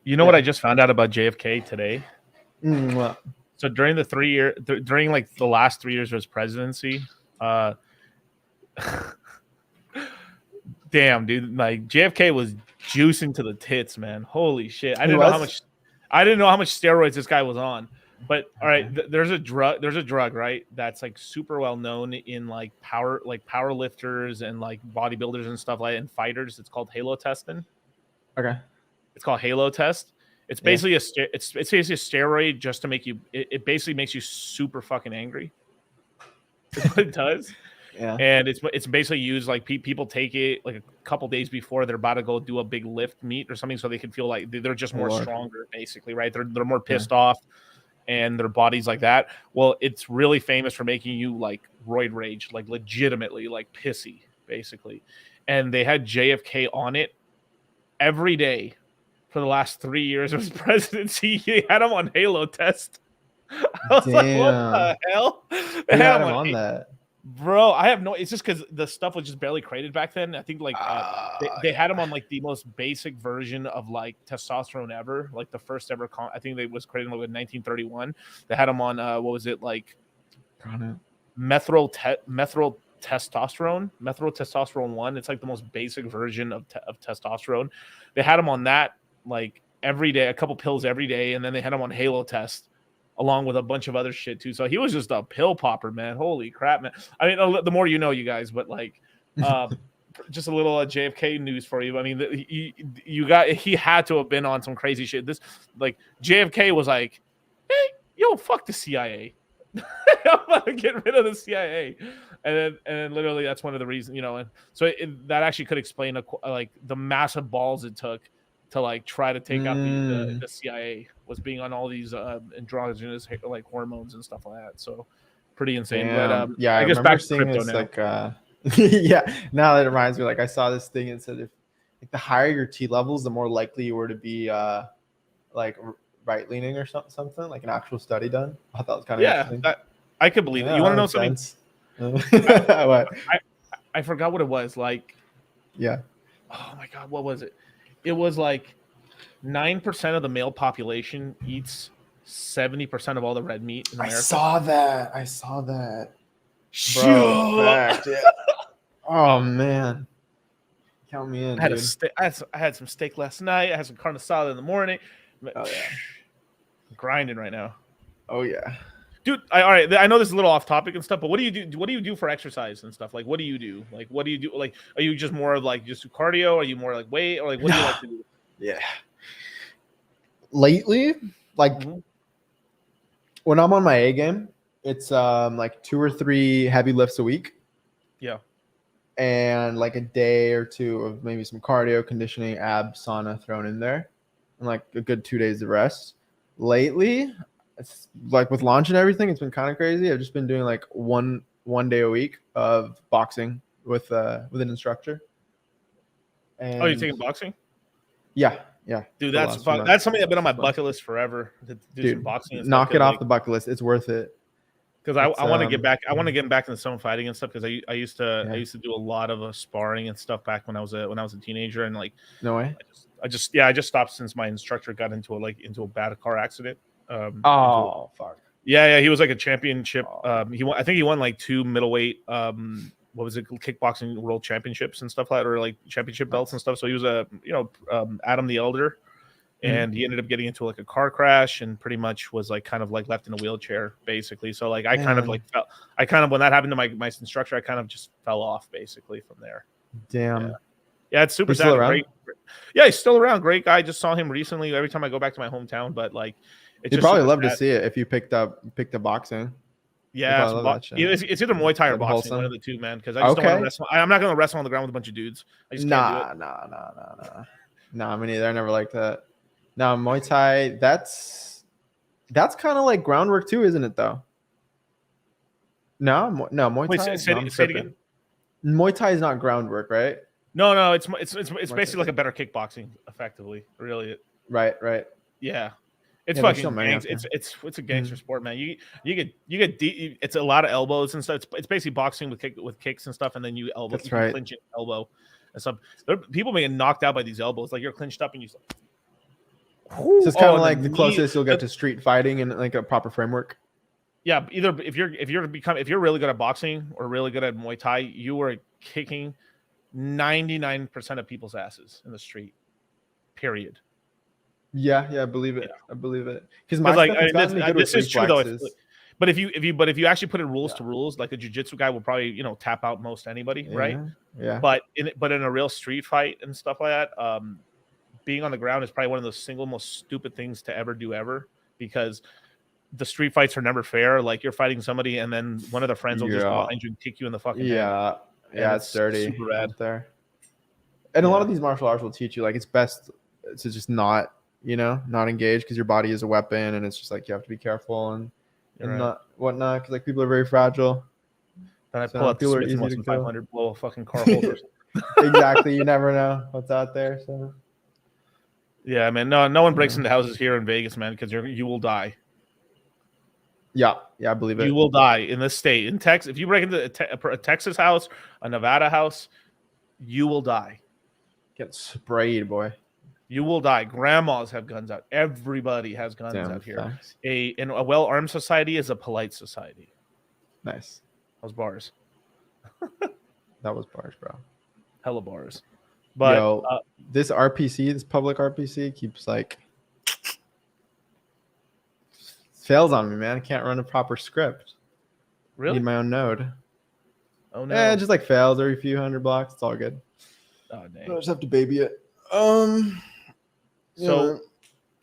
You know what I just found out about JFK today? What? So during during like the last 3 years of his presidency, uh, damn, dude, like JFK was juicing to the tits, man. Holy shit! I didn't know how much steroids this guy was on. But all right, there's a drug, right? That's like super well known in like power lifters and like bodybuilders and stuff like that, and fighters. It's called halo testing. Okay. It's called Halo Test. It's basically it's basically a steroid just to make you. It basically makes you super fucking angry. That's what it does. Yeah. And it's basically used like people take it like a couple days before they're about to go do a big lift meet or something, so they can feel like they're just more stronger, basically, right? They're more pissed off, and their body's like that. Well, it's really famous for making you like roid rage, like legitimately like pissy, basically. And they had JFK on it every day for the last 3 years of his presidency. He had him on Halo Test. I was like, what the hell? They had him on that. Bro, I have no. It's just because the stuff was just barely created back then. I think like they had him on like the most basic version of like testosterone ever, like the first ever. I think they was created like in 1931. They had him on what was it like? Methyl testosterone 1. It's like the most basic version of testosterone. They had him on that like every day, a couple pills every day, and then they had him on Halo Test along with a bunch of other shit too. So he was just a pill popper, man. Holy crap, man. I mean, the more you know, you guys, but like just a little JFK news for you. I mean, he had to have been on some crazy shit. This like JFK was like, hey, yo, fuck the CIA. I'm gonna get rid of the CIA, and then literally that's one of the reasons, and so that actually could explain like the massive balls it took to like try to take out the CIA, was being on all these androgynous like hormones and stuff like that. So pretty insane. But yeah, I guess back to crypto now. Like yeah, now that it reminds me, like I saw this thing and said if like the higher your T levels, the more likely you were to be like right leaning or something like an actual study done. I thought it was kind of interesting. I could believe it. You want to know something? What? I forgot what it was. Like, oh my god, what was it? It was like 9% of the male population eats 70% of all the red meat in America. I saw that. Bro, fact, yeah. Oh man, count me in. I had some steak last night. I had some carne asada in the morning. Oh yeah, I'm grinding right now. Oh yeah. Dude, all right. I know this is a little off topic and stuff, but what do you do? What do you do for exercise and stuff? Like, what do you do? Like, what do you do? Like, are you just more of like just do cardio? Are you more like weight? Or like, what do you like to do? Yeah. Lately, like when I'm on my A game, it's like 2 or 3 heavy lifts a week. Yeah. And like a day or 2 of maybe some cardio, conditioning, abs, sauna thrown in there, and like a good 2 days of rest. Lately, it's like with launch and everything, it's been kind of crazy. I've just been doing like one day a week of boxing with an instructor. And you're taking boxing? Yeah. Dude, that's fun. That's something that's been on my bucket list forever. To do some boxing and knock stuff, it off the bucket list. It's worth it. Because I want to get back. I want to get back into some fighting and stuff. Because I used to do a lot of sparring and stuff back when I was a teenager. And like, no way. I just stopped since my instructor got into a bad car accident. Fuck. Yeah, he was like a championship. I think he won like 2 middleweight. What was it? Kickboxing world championships and stuff like that, or like championship belts and stuff. So he was Adam the Elder, and he ended up getting into like a car crash and pretty much was like kind of like left in a wheelchair basically. So like I kind of when that happened to my instructor, I kind of just fell off basically from there. Damn. Yeah, it's super sad. Great. Yeah, he's still around. Great guy. Just saw him recently. Every time I go back to my hometown, but like. You'd probably love to see it if you picked up boxing. Yeah, it's either Muay Thai or boxing, one of the two, man. Because I just don't want to wrestle. I'm not going to wrestle on the ground with a bunch of dudes. I just can't do it. Nah, me neither. I never liked that. Now Muay Thai, that's kind of like groundwork too, isn't it? Though. No, Muay Thai. Say it again. Muay Thai is not groundwork, right? No, it's basically like a better kickboxing, effectively. Really. Right. Yeah. It's fucking it's a gangster sport, man. You get it's a lot of elbows and stuff. It's basically boxing with kicks and stuff, and then you elbow. That's right. Clinch an elbow and stuff. People being knocked out by these elbows. Like you're clinched up and you. So it's kind of and like the knee- closest you'll get to street fighting in like a proper framework. Yeah, either if you're really good at boxing or really good at Muay Thai, you are kicking 99% of people's asses in the street. Period. Yeah, I believe it. I believe it. Because Because my stuff has gotten me good with this is true though. reflexes. But if you actually put in rules to rules, like a jiu-jitsu guy will probably tap out most anybody, right? Yeah. But in a real street fight and stuff like that, being on the ground is probably one of the single most stupid things to ever do ever, because the street fights are never fair. Like you're fighting somebody and then one of the friends will just go behind you and kick you in the fucking head. Yeah, it's dirty. Super rad there. And a lot of these martial arts will teach you like it's best to just not engage, because your body is a weapon, and it's just like you have to be careful and not whatnot, because like people are very fragile. Then I pull out the Smith & Wesson 500, blow a fucking car holder. Exactly, you never know what's out there. So yeah, man, no one breaks into houses here in Vegas, man, because you will die. Yeah, I believe it. You will die in this state. In Texas, if you break into a Texas house, a Nevada house, you will die. Get sprayed, boy. You will die. Grandmas have guns out. Everybody has guns out here. Facts. A well-armed society is a polite society. Nice. Those bars. That was bars, bro. Hella bars. But this RPC, this public RPC, keeps like fails on me, man. I can't run a proper script. Really? Need my own node. Oh no. Yeah, just like fails every few hundred blocks. It's all good. Oh dang. I just have to baby it. So